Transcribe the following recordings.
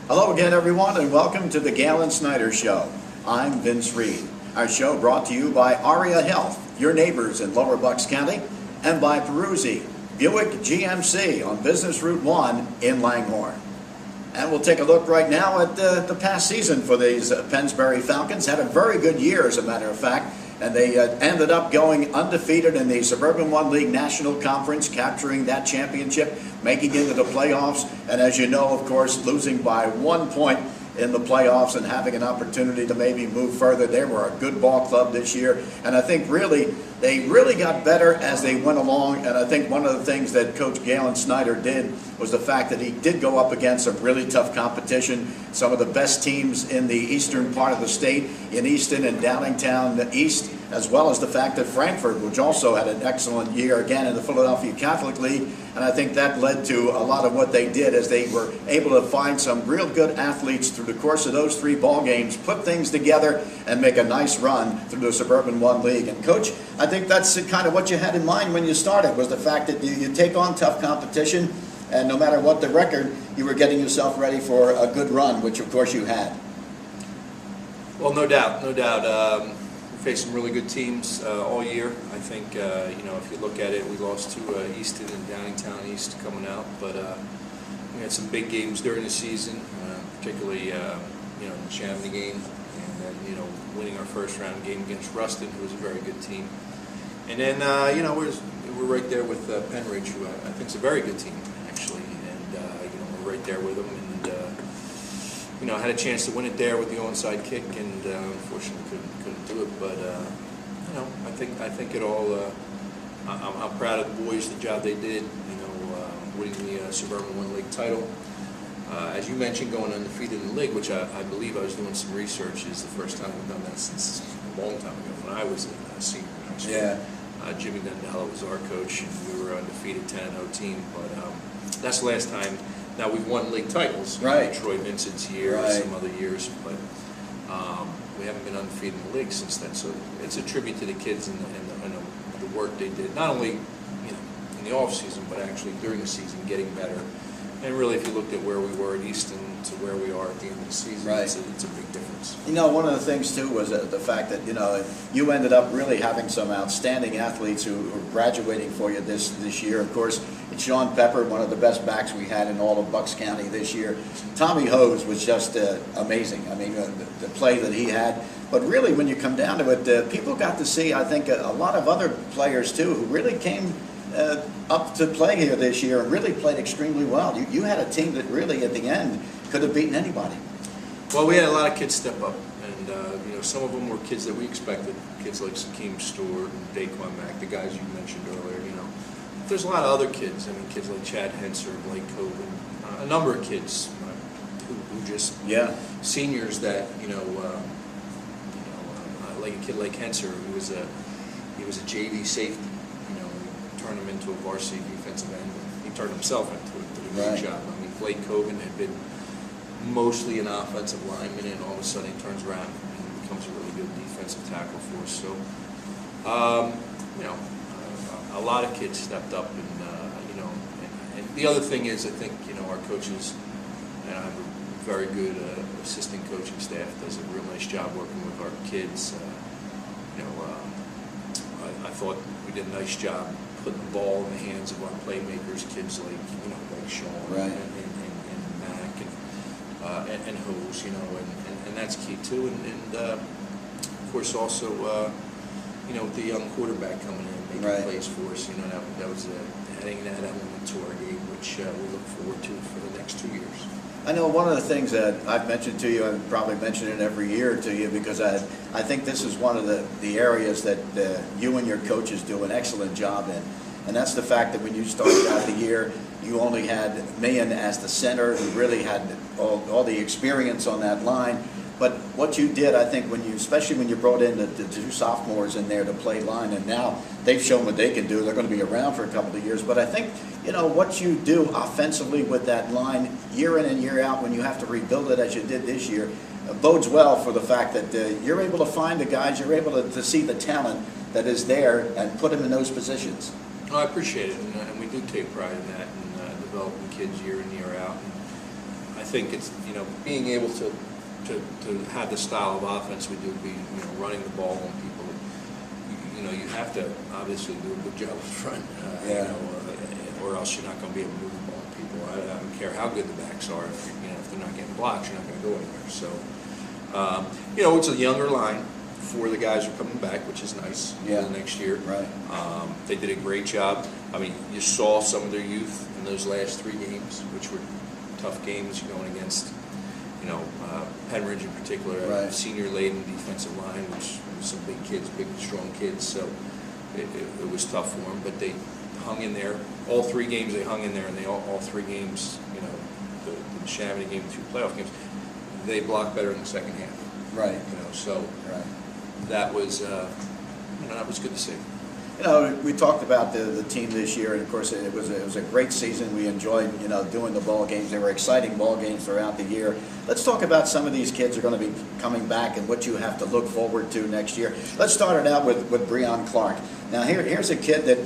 Hello again, everyone, and welcome to the Galen Snyder Show. I'm Vince Reed. Our show brought to you by Aria Health, your neighbors in Lower Bucks County, and by Peruzzi, Buick GMC on Business Route 1 in Langhorne. And we'll take a look right now at the past season for these Pennsbury Falcons. Had a very good year, as a matter of fact, and they ended up going undefeated in the Suburban One League National Conference, capturing that championship, making it into the playoffs, and as you know, of course, losing by 1 point in the playoffs and having an opportunity to maybe move further. They were a good ball club this year, and I think they really got better as they went along. And I think one of the things that Coach Galen Snyder did was the fact that he did go up against some really tough competition, some of the best teams in the eastern part of the state, in Easton and Downingtown East, as well as the fact that Frankfort, which also had an excellent year again in the Philadelphia Catholic League, and I think that led to a lot of what they did, as they were able to find some real good athletes through the course of those 3 ball games, put things together, and make a nice run through the Suburban One League. And Coach, I think that's kind of what you had in mind when you started, was the fact that you take on tough competition, and no matter what the record, you were getting yourself ready for a good run, which of course you had. Well, no doubt, no doubt. We faced some really good teams all year. I think, if you look at it, we lost to Easton and Downingtown East coming out, but we had some big games during the season, particularly, the Chamonix game, and then, winning our first round game against Ruston, who was a very good team. And then, we're right there with Penridge, who I think is a very good team, actually, and, we're right there with them, and, I had a chance to win it there with the onside kick, and unfortunately couldn't do it. But I think it all. I'm proud of the boys, the job they did. Winning the Suburban One League title. As you mentioned, going undefeated in the league, which I believe I was doing some research, is the first time we've done that since a long time ago, when I was a senior in high school. Yeah. Jimmy Dundella was our coach, and we were undefeated 10-0 team. But that's the last time. Now we've won league titles, right? Troy Vincent's year, right. Some other years, but we haven't been undefeated in the league since then. So it's a tribute to the kids and the work they did, not only in the off season, but actually during the season, getting better. And really, if you looked at where we were at Easton to where we are at the end of the season, right. it's a big difference. One of the things too was the fact that you ended up really having some outstanding athletes who were graduating for you this year. Of course, it's Sean Pepper, one of the best backs we had in all of Bucks County this year. Tommy Hose was just amazing. I mean, the play that he had. But really, when you come down to it, people got to see, I think, a lot of other players too who really came up to play here this year and really played extremely well. You had a team that really, at the end, could have beaten anybody. Well, we had a lot of kids step up, and some of them were kids that we expected. Kids like Sakeem Stewart and Daquan Mack, the guys you mentioned earlier. There's a lot of other kids. I mean, kids like Chad Henser, Blake Coven, a number of kids who just seniors that like a kid like Henser, who was he was a JV safety. We turned him into a varsity defensive end. He turned himself into it. Did a great job. I mean, Blake Coven had been mostly an offensive lineman, and all of a sudden he turns around and becomes a really good defensive tackle for us. So, a lot of kids stepped up, and and the other thing is, I think our coaches, and I have a very good assistant coaching staff, does a real nice job working with our kids. I thought we did a nice job putting the ball in the hands of our playmakers, kids like Sean right. and Mac and Hose, and that's key too. And of course also the young quarterback coming in and making plays for us. That was adding that element to our game, which we look forward to for the next 2 years. I know one of the things that I've mentioned to you, and probably mention it every year to you, because I think this is one of the areas that you and your coaches do an excellent job in. And that's the fact that when you started out the year, you only had Mayan as the center, who really had all the experience on that line. But what you did, I think, especially when you brought in the 2 sophomores in there to play line, and now they've shown what they can do. They're going to be around for a couple of years. But I think, what you do offensively with that line year in and year out, when you have to rebuild it as you did this year, bodes well for the fact that you're able to find the guys, you're able to see the talent that is there and put them in those positions. Oh, I appreciate it, and we do take pride in that, and developing kids year in, year out. And I think it's, being able to have the style of offense we do, running the ball on people. You have to obviously do a good job up front, or else you're not going to be able to move the ball on people. I don't care how good the backs are. If they're not getting blocks, you're not going to go anywhere. So, it's a younger line for the guys who are coming back, which is nice for the next year. Right. They did a great job. I mean, you saw some of their youth in those last 3 games, which were tough games. You're going against, Penridge in particular, senior-laden defensive line, which was some big kids, big, strong kids. So it was tough for them, but they hung in there. All 3 games they hung in there, and they all 3 games, the Chamonix game, the 2 playoff games, they blocked better in the second half. Right. That was that was good to see. We talked about the team this year, and of course it was a great season. We enjoyed doing the ball games. They were exciting ball games throughout the year. Let's talk about some of these kids who are going to be coming back and what you have to look forward to next year. Let's start it out with Breon Clark. Now here's a kid that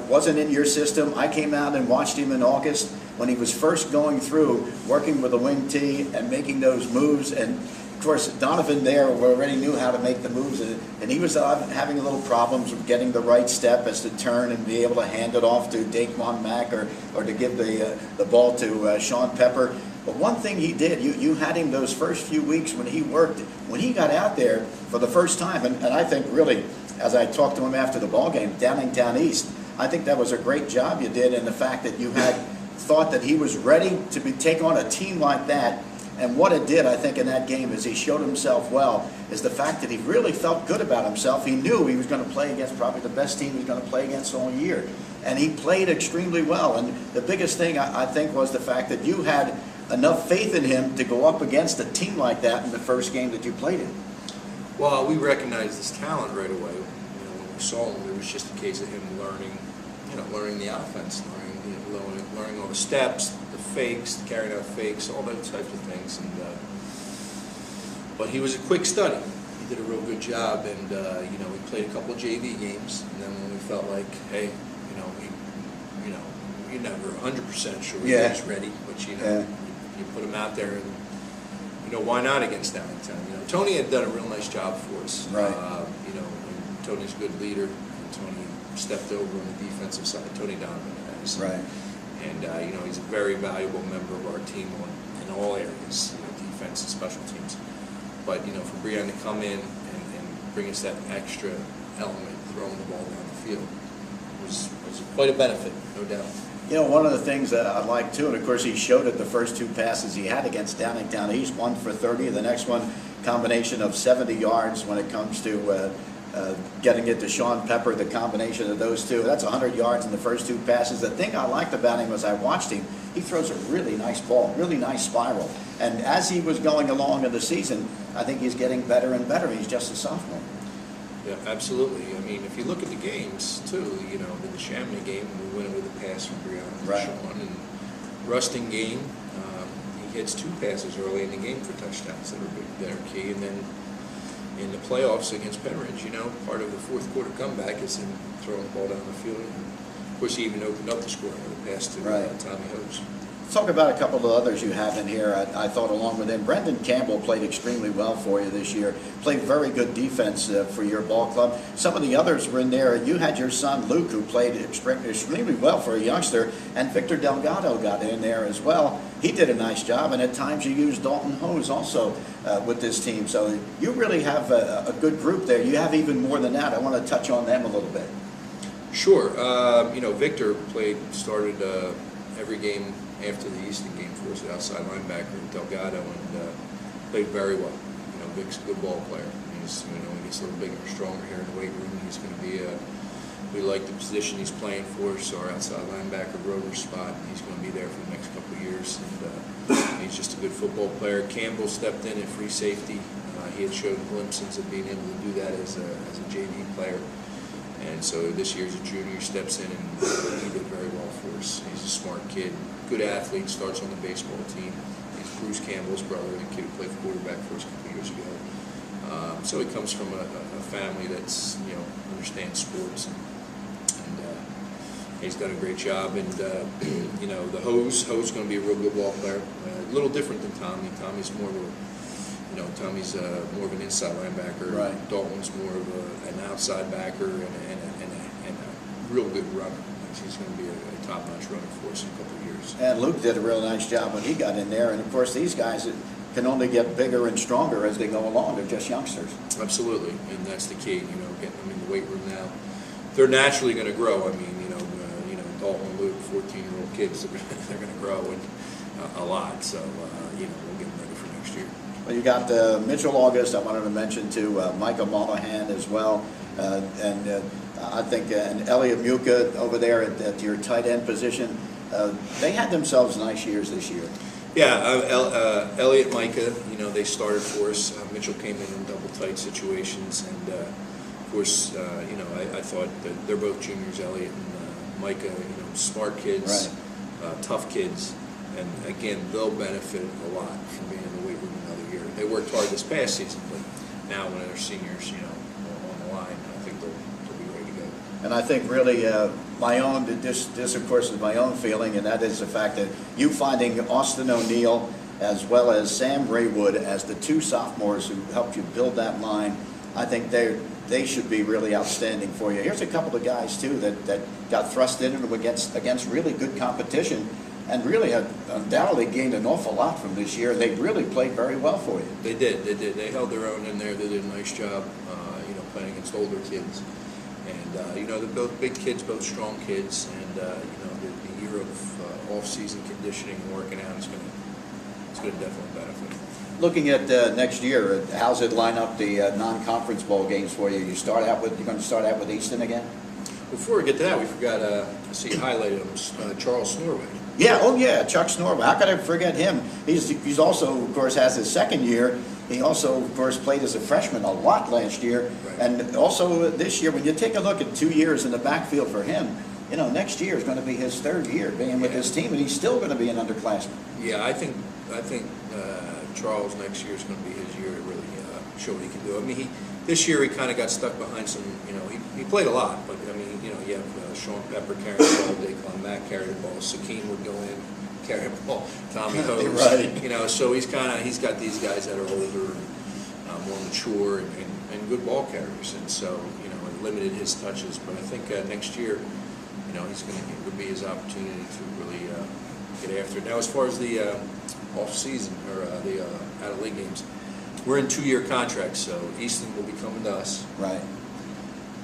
wasn't in your system. I came out and watched him in August when he was first going through working with a wing tee and making those moves. And of course, Donovan there already knew how to make the moves, and he was having a little problems with getting the right step as to turn and be able to hand it off to Daquan Mack or to give the ball to Sean Pepper. But one thing he did, you had him those first few weeks when he worked, when he got out there for the first time, and I think really, as I talked to him after the ball game, Downingtown East, I think that was a great job you did, and the fact that you had thought that he was ready to take on a team like that. And what it did, I think, in that game is he showed himself well, is the fact that he really felt good about himself. He knew he was going to play against probably the best team he was going to play against all year. And he played extremely well. And the biggest thing, I think, was the fact that you had enough faith in him to go up against a team like that in the first game that you played in. Well, we recognized his talent right away. When we saw him, it was just a case of him learning the offense, learning all the steps, the fakes, carrying out fakes, all those types of things. And but he was a quick study. He did a real good job, and we played a couple of JV games, and then when we felt like, hey, you're never 100% sure he's ready, but you put him out there, and why not against Downingtown? Tony had done a real nice job for us. Right. And Tony's a good leader, and Tony stepped over on the defensive side. Tony Donovan has. Right. And he's a very valuable member of our team in all areas, defense and special teams. But for Breon to come in and bring us that extra element, throwing the ball down the field, was quite a benefit, no doubt. One of the things that I like too, and of course he showed it the first 2 passes he had against Downingtown East, one for 30, the next one combination of 70 yards when it comes to getting it to Sean Pepper, the combination of those 2. That's 100 yards in the first 2 passes. The thing I liked about him as I watched him, he throws a really nice ball, really nice spiral. And as he was going along in the season, I think he's getting better and better. He's just a sophomore. Yeah, absolutely. I mean, if you look at the games, too, the Chamonix game, we win it with a pass from Breon and Sean. And Rusting game, he hits 2 passes early in the game for touchdowns that are key. And then in the playoffs against Penridge, part of the fourth quarter comeback is him throwing the ball down the field. And of course, he even opened up the scoring with a pass to Tommy Hose. Let's talk about a couple of others you have in here. I thought along with him, Brendan Campbell played extremely well for you this year. Played very good defense for your ball club. Some of the others were in there. You had your son Luke, who played extremely well for a youngster, and Victor Delgado got in there as well. He did a nice job, and at times you used Dalton Hose also with this team. So you really have a good group there. You have even more than that. I want to touch on them a little bit. Sure. Victor started every game after the Easton game for us, outside linebacker, Delgado, and played very well. Vic's a good ball player. He's, he gets a little bigger and stronger here in the weight room. He's going to be we like the position he's playing for us, our outside linebacker, rover spot. He's going to be there for the next couple of years, and he's just a good football player. Campbell stepped in at free safety. He had shown glimpses of being able to do that as a JV player. And so this year as a junior, steps in and he did very well for us. He's a smart kid, good athlete, starts on the baseball team. He's Bruce Campbell's brother, the kid who played quarterback for us a couple years ago. So he comes from a family that's, understands sports. And He's done a great job, and you know, the Ho's going to be a real good ball player. A little different than Tommy. Tommy's more of a, you know, Tommy's more of an inside linebacker. Right. Dalton's more of an outside backer and a real good runner. He's going to be a top-notch runner for us in a couple of years. And Luke did a real nice job when he got in there. And of course, these guys can only get bigger and stronger as they go along. They're just youngsters. Absolutely, and that's the key. You know, getting them in the weight room now. They're naturally going to grow. I mean, you know, Dalton and Luke, 14-year-old kids, they're going to grow and a lot. So, you know, we'll get them ready for next year. Well, you got Mitchell August. I wanted to mention too, Micah Monahan as well, and I think and Elliot Muka over there at your tight end position. They had themselves nice years this year. Yeah, Elliot, Micah, you know, they started for us. Mitchell came in double tight situations, and of course, you know, I thought that they're both juniors, Elliot and Micah, you know, smart kids, right. Tough kids, and again, they'll benefit a lot from being in the weight room another year. They worked hard this past season, but now when they're seniors, you know, on the line, I think they'll be ready to go. And I think really my own, this of course is my own feeling, and that is the fact that you finding Austin O'Neill as well as Sam Raywood as the two sophomores who helped you build that line, I think they should be really outstanding for you. Here's a couple of guys too that got thrust in against really good competition and really have undoubtedly gained an awful lot from this year. They really played very well for you. They did. They held their own in there. They did a nice job, you know, playing against older kids. And, you know, they're both big kids, both strong kids. And, you know, the year of off-season conditioning and working out is going to definitely benefit. Looking at next year, how's it line up the non-conference bowl games for you? You're going to start out with Easton again? Before we get to that, we forgot, I see you highlighted him, Charles Snorway. Yeah, oh yeah, Chuck Snorba. How could I forget him? He's also, of course, has his second year. He also, of course, played as a freshman a lot last year. Right. And also this year, when you take a look at 2 years in the backfield for him, you know, next year is going to be his third year being with this team, and he's still going to be an underclassman. Yeah, I think Charles next year is going to be his year to really show what he can do. I mean, this year he kind of got stuck behind some, you know, he played a lot, but I mean, you know, you have Sean Pepper carrying the ball, Daquan Mack carried the ball, Sakeen would go in, carry the ball, Tommy Hose, right. You know, so he's got these guys that are older and more mature and good ball carriers, and so, you know, it limited his touches. But I think next year, you know, it would be his opportunity to really get after it. Now, as far as the off-season or the out-of-league games, we're in 2-year contracts, so Easton will be coming to us. Right.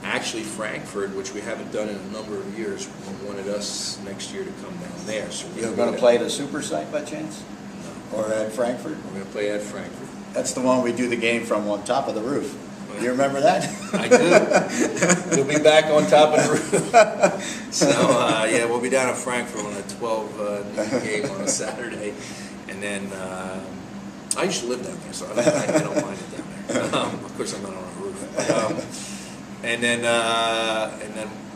Actually, Frankfurt, which we haven't done in a number of years, wanted us next year to come down there. So You're going to play at a super site by chance? No. Or at Frankfurt? We're going to play at Frankfurt. That's the one we do the game from on top of the roof. You remember that? I do. We'll be back on top of the roof. So, yeah, we'll be down in Frankfurt on a 12 game on a Saturday. And then I used to live down there, so I don't mind it down there. Of course, I'm not on a roof. And then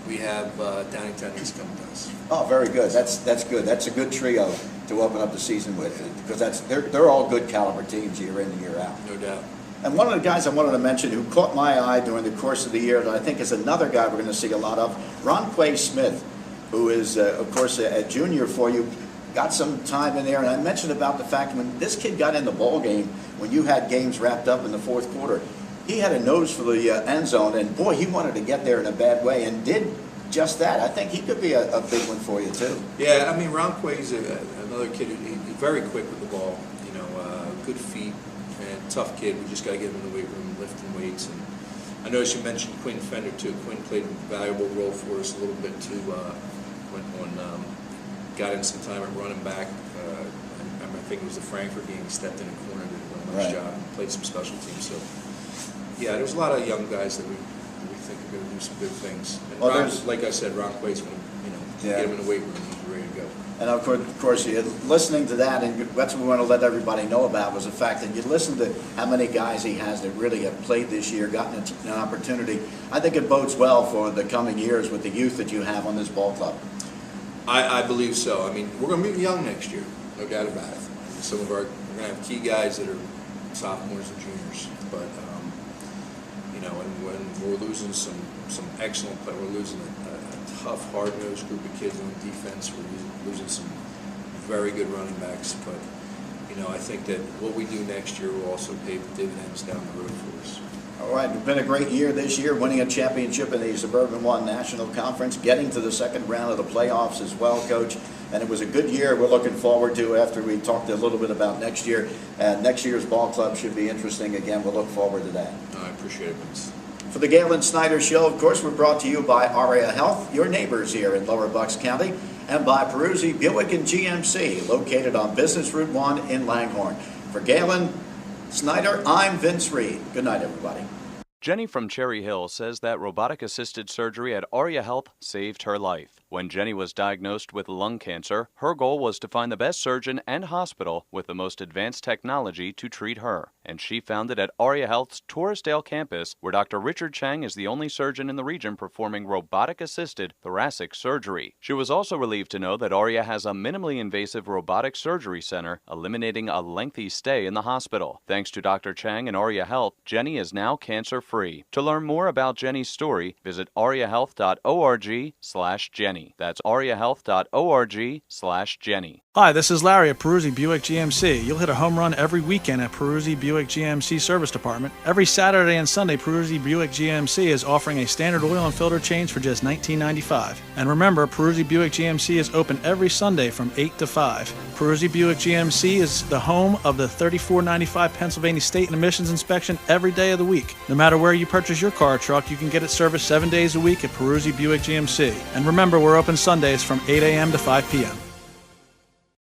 we have Downingtown East coming to us. Oh, very good. That's good. That's a good trio to open up the season with, because they're all good caliber teams year in and year out. No doubt. And one of the guys I wanted to mention who caught my eye during the course of the year that I think is another guy we're going to see a lot of, Ronquay Smith, who is, of course, a junior for you, got some time in there. And I mentioned about the fact when this kid got in the ball game, when you had games wrapped up in the fourth quarter, he had a nose for the end zone, and boy, he wanted to get there in a bad way and did just that. I think he could be a big one for you, too. Yeah, I mean, Ronquay's another kid who's very quick with the ball, you know, good feet. And tough kid. We just got to get him in the weight room, lifting weights. And I noticed you mentioned Quinn Fender too. Quinn played a valuable role for us a little bit too. When got in some time at running back. I think it was the Frankfurt game. He stepped in a corner, did a nice job, and played some special teams. So yeah, there's a lot of young guys that we think are going to do some good things. And well, like I said, Ronquay's going to get him in the weight room. He's ready to go. And of course, listening to that, and that's what we want to let everybody know about, was the fact that you listen to how many guys he has that really have played this year, gotten an opportunity. I think it bodes well for the coming years with the youth that you have on this ball club. I believe so. I mean, we're going to be young next year, no doubt about it. We're going to have key guys that are sophomores and juniors, but you know, and when we're losing some excellent play, we're losing a tough, hard-nosed group of kids on defense. We're losing some very good running backs, but I think that what we do next year will also pay the dividends down the road for us. All right, it's been a great year this year, winning a championship in the Suburban One National Conference, getting to the second round of the playoffs as well, Coach. And it was a good year. We're looking forward to, after we talked a little bit about next year. Next year's ball club should be interesting again. We'll look forward to that. I appreciate it, Vince. For the Galen Snyder Show, of course, we're brought to you by Aria Health, your neighbors here in Lower Bucks County, and by Peruzzi Buick and GMC, located on Business Route 1 in Langhorne. For Galen Snyder, I'm Vince Reed. Good night, everybody. Jenny from Cherry Hill says that robotic-assisted surgery at Aria Health saved her life. When Jenny was diagnosed with lung cancer, her goal was to find the best surgeon and hospital with the most advanced technology to treat her. And she found it at Aria Health's Torresdale campus, where Dr. Richard Chang is the only surgeon in the region performing robotic-assisted thoracic surgery. She was also relieved to know that Aria has a minimally invasive robotic surgery center, eliminating a lengthy stay in the hospital. Thanks to Dr. Chang and Aria Health, Jenny is now cancer-free. To learn more about Jenny's story, visit ariahealth.org/Jenny. That's ariahealth.org/Jenny. Hi, this is Larry at Peruzzi Buick GMC. You'll hit a home run every weekend at Peruzzi Buick GMC Service Department. Every Saturday and Sunday, Peruzzi Buick GMC is offering a standard oil and filter change for just $19.95. And remember, Peruzzi Buick GMC is open every Sunday from 8 to 5. Peruzzi Buick GMC is the home of the $34.95 Pennsylvania State and Emissions Inspection every day of the week. No matter where you purchase your car or truck, you can get it serviced 7 days a week at Peruzzi Buick GMC. And remember, we're open Sundays from 8 a.m. to 5 p.m.